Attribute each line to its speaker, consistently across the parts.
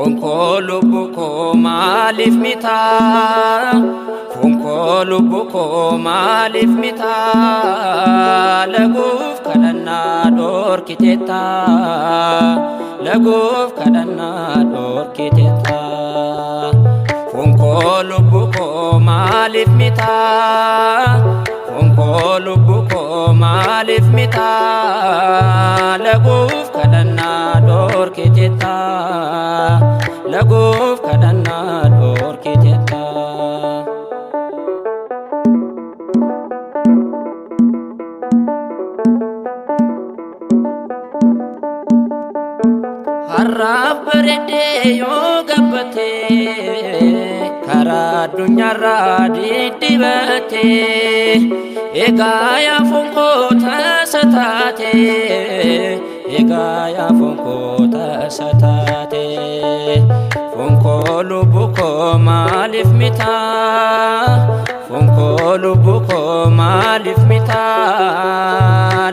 Speaker 1: fonko lubbuko maalif mita fonko lubbuko maalif mita laguf kadhanna dorkiteta laguf kadhanna dorkiteta fonko lubbuko maalif mita fonko lubbuko maalif mita laguf kadhanna dorkiteta laguf kadhanna dorkiteta harraf barede yo gabbate kara dunya radidibate egaya fonko tasatate egaya fonko tasatate fonko lubbuko maalif mita fonko lubbuko maalif mita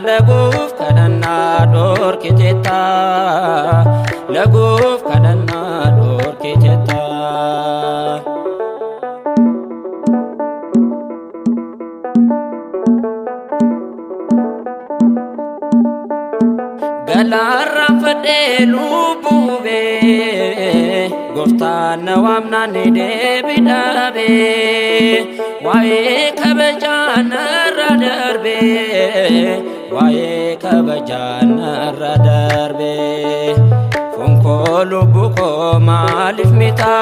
Speaker 1: laguf kadhanna dorkiteta laguf kadhanna dorkiteta galarran fadhe lubbube goftaan nawamnan deebidabe waa'ee kabajaanarra darbe waa'ee kabajaanarra darbe fonko lubbuko maalif mita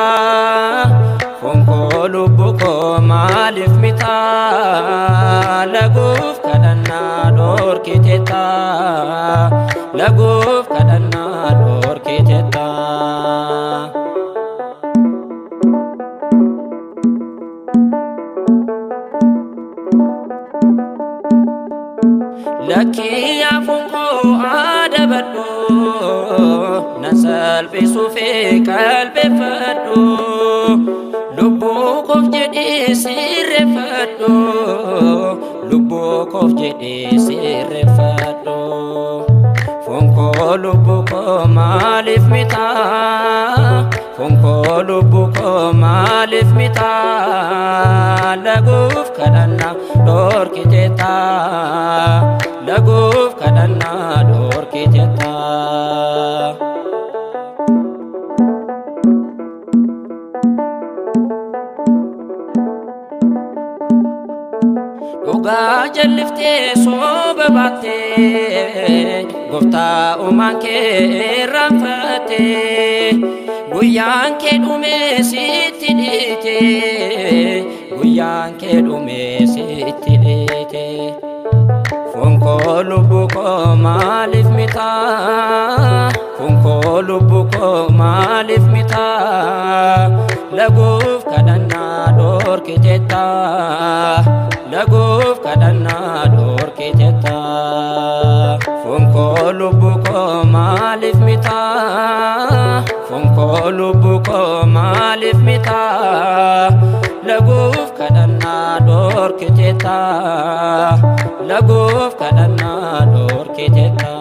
Speaker 1: fonko lubbuko maalif mita laguf kadhanna dorkiteta laguf kadhanna dorkiteta laki ya fonko adabaddu nasalbisu fi qalbi faddu lubbukof jedhi sirrefaddu lubbukof jedhi sirrefaddu fonko lubbuko maalif mita fonko lubbuko maalif mita laguf kadhanna dorkiteta laguf kadhanna dorkiteta dhuga jallifte soba batte gofta umanke rafate guyyanke dhume sitti dhite guyyanke dhume sitti dhite fonko lubbuko maalif mita fonko lubbuko maalif mita laguf kadhanna dorkiteta laguf kadhanna dorkiteta fonko lubbuko maalif mita fonko lubbuko maalif mita laguf kadhanna dorkiteta laguf kadhanna dorkiteta